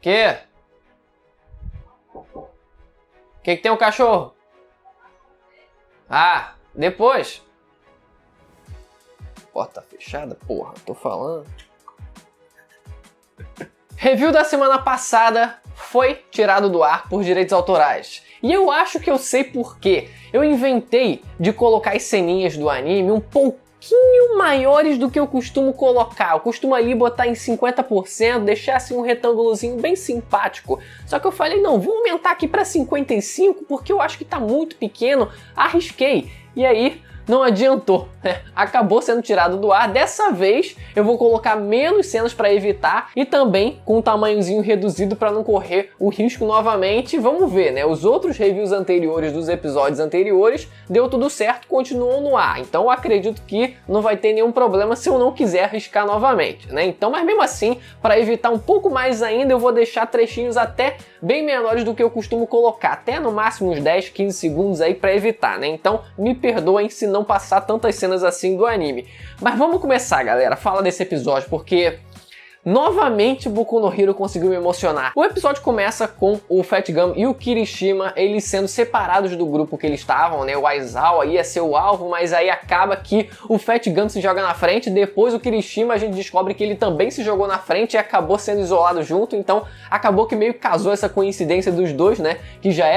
Quê? Que tem um cachorro? Ah, depois. Porta fechada, porra, tô falando. Review da semana passada foi tirado do ar por direitos autorais. E eu acho que eu sei por quê. Eu inventei de colocar as ceninhas do anime um pouquinho maiores do que eu costumo colocar. Eu costumo ali botar em 50%, deixar assim um retângulozinho bem simpático. Só que eu falei, não, vou aumentar aqui para 55% porque eu acho que tá muito pequeno. Arrisquei. E aí, não adiantou, né? Acabou sendo tirado do ar. Dessa vez eu vou colocar menos cenas para evitar e também com um tamanhozinho reduzido para não correr o risco novamente. Vamos ver, né? Os outros reviews anteriores dos episódios anteriores deu tudo certo, continuou no ar. Então eu acredito que não vai ter nenhum problema se eu não quiser arriscar novamente, né? Então, mas mesmo assim, para evitar um pouco mais ainda, eu vou deixar trechinhos até bem menores do que eu costumo colocar, até no máximo uns 10, 15 segundos aí para evitar, né? Então me perdoem se não passar tantas cenas assim do anime. Mas vamos começar, galera, a falar desse episódio, porque novamente Boku no Hero conseguiu me emocionar. O episódio começa com o Fat Gun e o Kirishima, eles sendo separados do grupo que eles estavam, né? O Aizawa ia ser o alvo, mas aí acaba que o Fat Gun se joga na frente, depois o Kirishima a gente descobre que ele também se jogou na frente e acabou sendo isolado junto, então acabou que meio que casou essa coincidência dos dois, né? Que já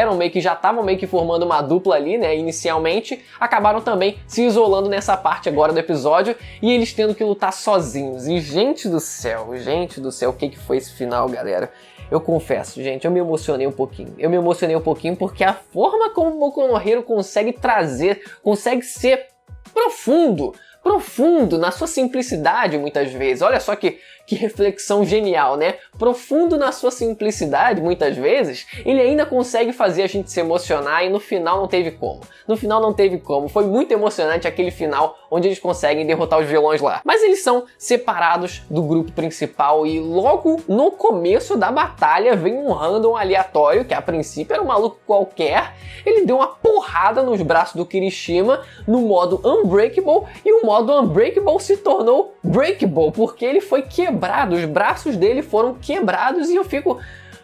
estavam meio que formando uma dupla ali, né? Inicialmente, acabaram também se isolando nessa parte agora do episódio e eles tendo que lutar sozinhos. E gente do céu, o que foi esse final, galera? Eu confesso, gente, eu me emocionei um pouquinho. Eu me emocionei um pouquinho porque a forma como o Boku no Hero consegue ser profundo na sua simplicidade muitas vezes. Olha só que reflexão genial, né? Profundo na sua simplicidade muitas vezes, ele ainda consegue fazer a gente se emocionar e no final não teve como. Foi muito emocionante aquele final onde eles conseguem derrotar os vilões lá. Mas eles são separados do grupo principal e logo no começo da batalha vem um random aleatório, que a princípio era um maluco qualquer, ele deu uma porrada nos braços do Kirishima no modo Unbreakable e o modo Unbreakable se tornou Breakable, porque ele foi quebrado, os braços dele foram quebrados e eu fico...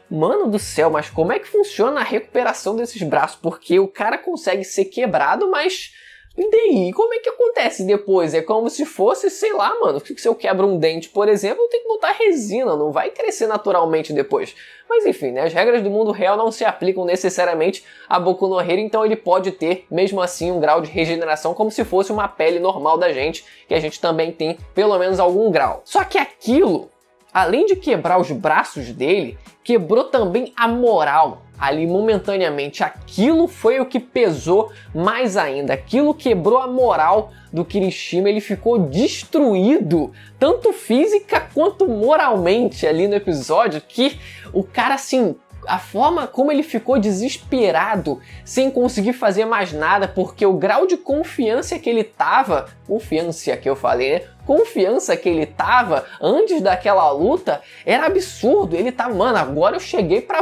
Mano do céu, mas como é que funciona a recuperação desses braços? Porque o cara consegue ser quebrado, mas... E daí? Como é que acontece depois? É como se fosse, sei lá, mano, se eu quebro um dente, por exemplo, eu tenho que botar resina, não vai crescer naturalmente depois. Mas enfim, né, as regras do mundo real não se aplicam necessariamente a Boku no Hero, então ele pode ter, mesmo assim, um grau de regeneração como se fosse uma pele normal da gente, que a gente também tem pelo menos algum grau. Só que aquilo, além de quebrar os braços dele, quebrou também a moral. Ali momentaneamente, aquilo foi o que pesou mais ainda, aquilo quebrou a moral do Kirishima, ele ficou destruído, tanto física quanto moralmente ali no episódio, que o cara assim, a forma como ele ficou desesperado, sem conseguir fazer mais nada, porque o grau de confiança que ele tava, confiança que eu falei, né? Confiança que ele tava antes daquela luta era absurdo. Ele tá, mano, agora eu cheguei pra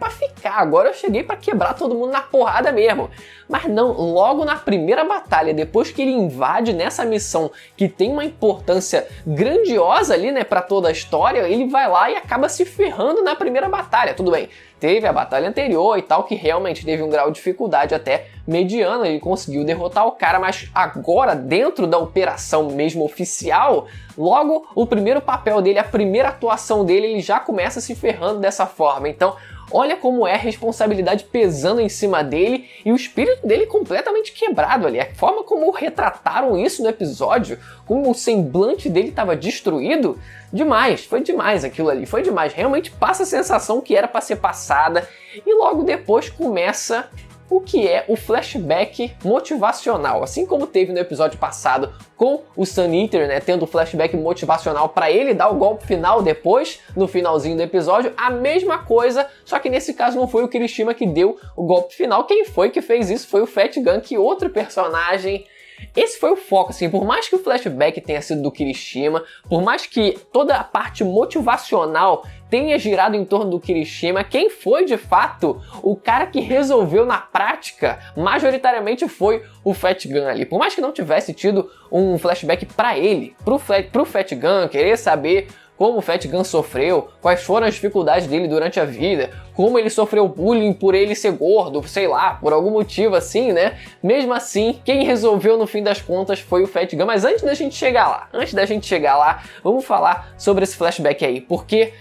ficar, agora eu cheguei pra quebrar todo mundo na porrada mesmo. Mas não, logo na primeira batalha, depois que ele invade nessa missão que tem uma importância grandiosa ali, né, pra toda a história, ele vai lá e acaba se ferrando na primeira batalha. Tudo bem, teve a batalha anterior e tal, que realmente teve um grau de dificuldade até mediano, ele conseguiu derrotar o cara, mas agora, dentro da operação mesmo oficial, logo o primeiro papel dele, a primeira atuação dele, ele já começa se ferrando dessa forma. Então, olha como é a responsabilidade pesando em cima dele e o espírito dele completamente quebrado ali. A forma como retrataram isso no episódio, como o semblante dele estava destruído, demais, foi demais aquilo ali, foi demais. Realmente passa a sensação que era para ser passada e logo depois começa o que é o flashback motivacional. Assim como teve no episódio passado com o Sun Eater, né, tendo o flashback motivacional para ele dar o golpe final depois, no finalzinho do episódio, a mesma coisa, só que nesse caso não foi o Kirishima que deu o golpe final. Quem foi que fez isso foi o Fat Gun, que outro personagem. Esse foi o foco, assim, por mais que o flashback tenha sido do Kirishima, por mais que toda a parte motivacional tenha girado em torno do Kirishima, quem foi de fato o cara que resolveu na prática, majoritariamente foi o Fat Gun ali. Por mais que não tivesse tido um flashback pra ele, pro Fat Gun querer saber como o Fat Gun sofreu, quais foram as dificuldades dele durante a vida, como ele sofreu bullying por ele ser gordo, sei lá, por algum motivo assim, né? Mesmo assim, quem resolveu no fim das contas foi o Fat Gun. Mas antes da gente chegar lá, vamos falar sobre esse flashback aí, porque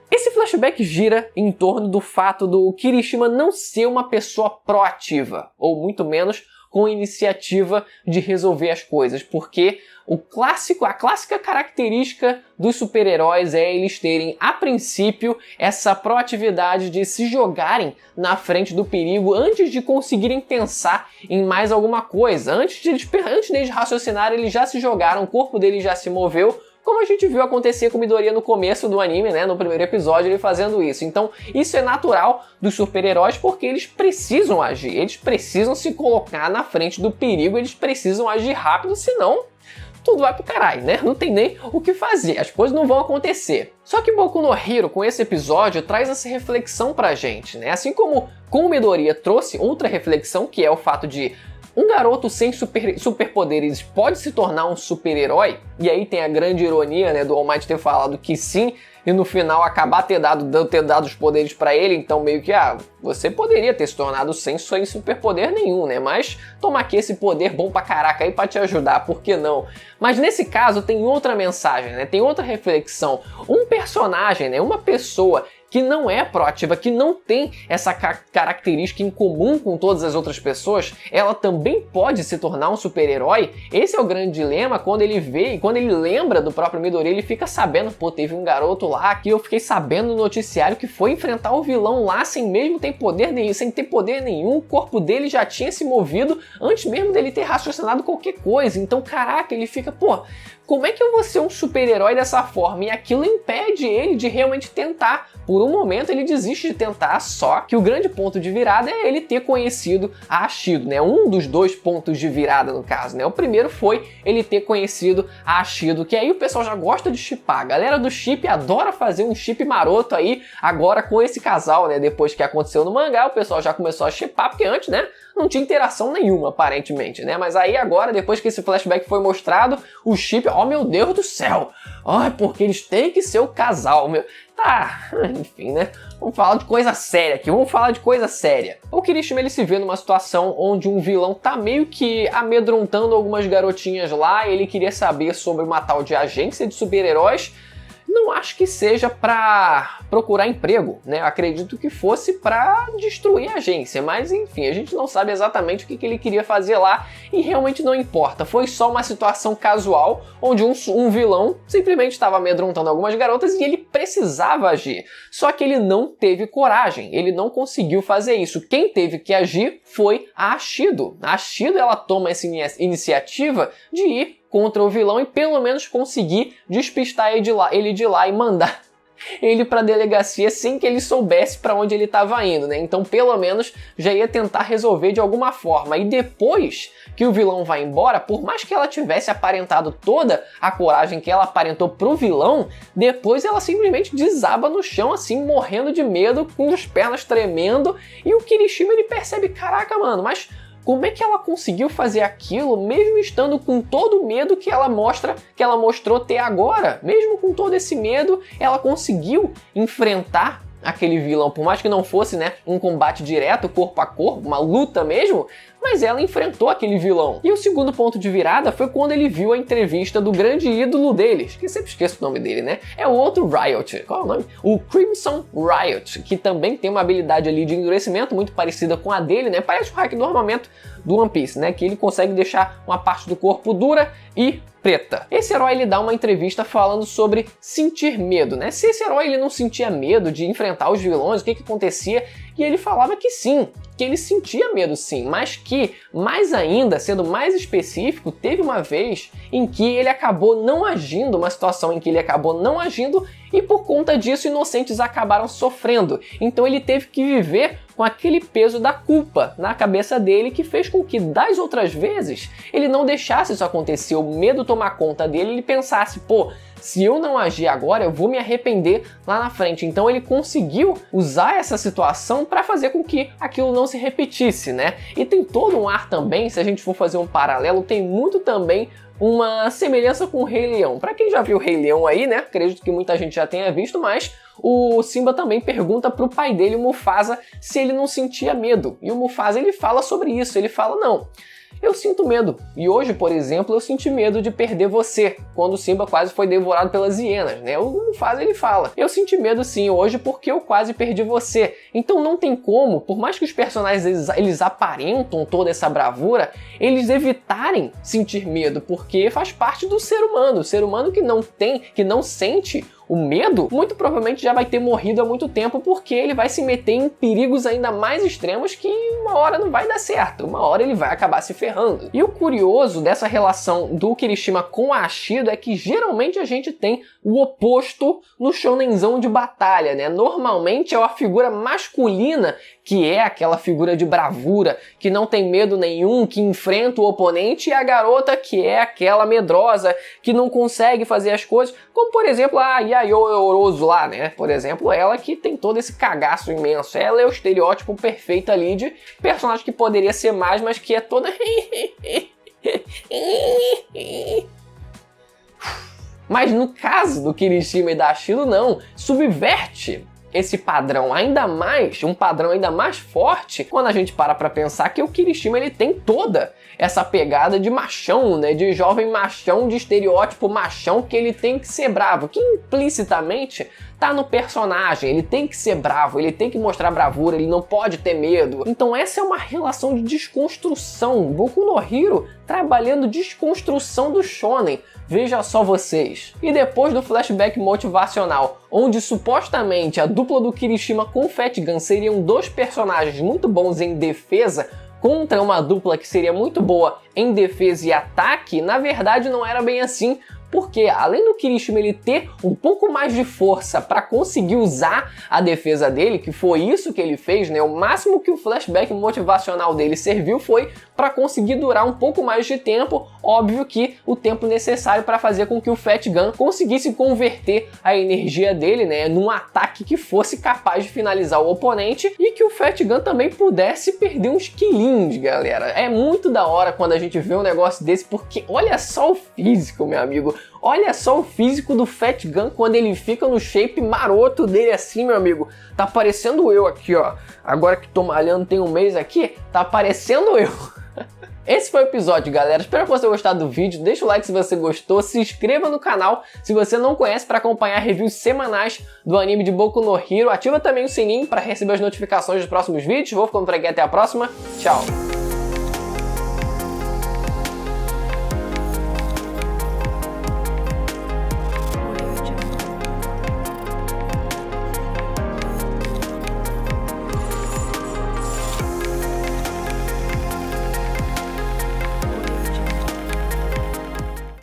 esse flashback gira em torno do fato do Kirishima não ser uma pessoa proativa, ou muito menos com iniciativa de resolver as coisas, porque a clássica característica dos super-heróis é eles terem, a princípio, essa proatividade de se jogarem na frente do perigo antes de conseguirem pensar em mais alguma coisa. Antes deles raciocinarem, eles já se jogaram, o corpo deles já se moveu, como a gente viu acontecer com o Midoriya no começo do anime, né, no primeiro episódio, ele fazendo isso. Então, isso é natural dos super-heróis porque eles precisam agir, eles precisam se colocar na frente do perigo, eles precisam agir rápido, senão tudo vai pro caralho, né? Não tem nem o que fazer, as coisas não vão acontecer. Só que Boku no Hero, com esse episódio, traz essa reflexão pra gente, né? Assim como com o Midoriya trouxe outra reflexão, que é o fato de um garoto sem superpoderes pode se tornar um super-herói? E aí tem a grande ironia, né, do All Might ter falado que sim, e no final acabar ter dado os poderes pra ele, então meio que, você poderia ter se tornado sem superpoder nenhum, né? Mas toma aqui esse poder bom pra caraca aí pra te ajudar, por que não? Mas nesse caso tem outra mensagem, né? Tem outra reflexão. Um personagem, né? Uma pessoa que não é proativa, que não tem essa característica em comum com todas as outras pessoas, ela também pode se tornar um super-herói? Esse é o grande dilema quando ele vê e quando ele lembra do próprio Midoriya, ele fica sabendo, pô, teve um garoto lá que eu fiquei sabendo no noticiário que foi enfrentar o vilão lá sem ter poder nenhum, o corpo dele já tinha se movido antes mesmo dele ter raciocinado qualquer coisa. Então, caraca, ele fica, pô, como é que eu vou ser um super-herói dessa forma? E aquilo impede ele de realmente tentar. Por um momento ele desiste de tentar, só que o grande ponto de virada é ele ter conhecido a Ashido, né? Um dos dois pontos de virada no caso, né? O primeiro foi ele ter conhecido a Ashido, que aí o pessoal já gosta de shippar. A galera do ship adora fazer um ship maroto aí agora com esse casal, né? Depois que aconteceu no mangá, o pessoal já começou a shippar, porque antes, né, não tinha interação nenhuma, aparentemente, né? Mas aí agora, depois que esse flashback foi mostrado, o chip, oh meu Deus do céu! Ai, porque eles têm que ser o casal, meu. Tá, enfim, né? Vamos falar de coisa séria aqui, O Kirishima, ele se vê numa situação onde um vilão tá meio que amedrontando algumas garotinhas lá, ele queria saber sobre uma tal de agência de super-heróis. Não acho que seja pra procurar emprego, né? Acredito que fosse pra destruir a agência, mas enfim, a gente não sabe exatamente o que ele queria fazer lá e realmente não importa. Foi só uma situação casual onde um vilão simplesmente estava amedrontando algumas garotas e ele precisava agir. Só que ele não teve coragem, ele não conseguiu fazer isso. Quem teve que agir foi a Ashido. A Ashido, ela toma essa iniciativa de ir contra o vilão e pelo menos conseguir despistar ele de lá e mandar ele para a delegacia sem que ele soubesse para onde ele estava indo, né? Então pelo menos já ia tentar resolver de alguma forma. E depois que o vilão vai embora, por mais que ela tivesse aparentado toda a coragem que ela aparentou pro vilão, depois ela simplesmente desaba no chão assim, morrendo de medo, com as pernas tremendo, e o Kirishima, ele percebe, caraca, mano, mas como é que ela conseguiu fazer aquilo mesmo estando com todo o medo que ela mostrou ter agora? Mesmo com todo esse medo, ela conseguiu enfrentar aquele vilão, por mais que não fosse, né, um combate direto, corpo a corpo, uma luta mesmo, mas ela enfrentou aquele vilão. E o segundo ponto de virada foi quando ele viu a entrevista do grande ídolo deles, que sempre esqueço o nome dele, né? É o outro Riot. Qual é o nome? O Crimson Riot, que também tem uma habilidade ali de endurecimento muito parecida com a dele, né? Parece o hack do armamento do One Piece, né? Que ele consegue deixar uma parte do corpo dura e preta. Esse herói, ele dá uma entrevista falando sobre sentir medo, né? Se esse herói ele não sentia medo de enfrentar os vilões, o que acontecia? E ele falava que sim, que ele sentia medo sim, mas que, mais ainda, sendo mais específico, teve uma vez em que ele acabou não agindo, uma situação em que ele acabou não agindo e por conta disso inocentes acabaram sofrendo. Então ele teve que viver com aquele peso da culpa na cabeça dele que fez com que das outras vezes ele não deixasse isso acontecer, o medo tomar conta dele, ele pensasse, pô, se eu não agir agora, eu vou me arrepender lá na frente. Então ele conseguiu usar essa situação para fazer com que aquilo não se repetisse, né? E tem todo um ar também, se a gente for fazer um paralelo, tem muito também uma semelhança com o Rei Leão. Pra quem já viu o Rei Leão aí, né, acredito que muita gente já tenha visto, mas o Simba também pergunta pro pai dele, o Mufasa, se ele não sentia medo. E o Mufasa, ele fala sobre isso, ele fala, não, eu sinto medo. E hoje, por exemplo, eu senti medo de perder você, quando o Simba quase foi devorado pelas hienas, né? O Mufasa, ele fala, eu senti medo sim hoje porque eu quase perdi você. Então não tem como, por mais que os personagens eles aparentam toda essa bravura, eles evitarem sentir medo, porque faz parte do ser humano. O ser humano que não sente o medo, muito provavelmente já vai ter morrido há muito tempo, porque ele vai se meter em perigos ainda mais extremos que uma hora não vai dar certo, uma hora ele vai acabar se ferrando. E o curioso dessa relação do Kirishima com a Ashido é que geralmente a gente tem o oposto no shonenzão de batalha, né? Normalmente é a figura masculina que é aquela figura de bravura, que não tem medo nenhum, que enfrenta o oponente, e a garota que é aquela medrosa, que não consegue fazer as coisas, como por exemplo a Yayoi Orozu lá, né? Por exemplo, ela que tem todo esse cagaço imenso. Ela é o estereótipo perfeito ali de personagem que poderia ser mais, mas que é toda... Mas no caso do Kirishima e da Ashido, não. Subverte esse padrão ainda mais, um padrão ainda mais forte, quando a gente para pra pensar que o Kirishima ele tem toda essa pegada de machão, né, de jovem machão, de estereótipo machão, que ele tem que ser bravo, que implicitamente tá no personagem, ele tem que ser bravo, ele tem que mostrar bravura, ele não pode ter medo. Então essa é uma relação de desconstrução, Boku no Hero trabalhando desconstrução do shonen. Veja só vocês. E depois do flashback motivacional, onde supostamente a dupla do Kirishima com o Fat Gun seriam dois personagens muito bons em defesa, contra uma dupla que seria muito boa em defesa e ataque, na verdade não era bem assim, porque além do Kirishima ele ter um pouco mais de força para conseguir usar a defesa dele, que foi isso que ele fez, né? O máximo que o flashback motivacional dele serviu foi para conseguir durar um pouco mais de tempo, óbvio que o tempo necessário para fazer com que o Fat Gun conseguisse converter a energia dele, né, num ataque que fosse capaz de finalizar o oponente e que o Fat Gun também pudesse perder uns quilinhos, galera. É muito da hora quando a gente vê um negócio desse, porque olha só o físico, meu amigo. Olha só o físico do Fat Gun quando ele fica no shape maroto dele assim, meu amigo. Tá parecendo eu aqui, ó. Agora que tô malhando tem um mês aqui, tá parecendo eu. Esse foi o episódio, galera. Espero que você tenha gostado do vídeo. Deixa o like se você gostou. Se inscreva no canal se você não conhece para acompanhar reviews semanais do anime de Boku no Hero. Ativa também o sininho para receber as notificações dos próximos vídeos. Vou ficando por aqui. Até a próxima. Tchau.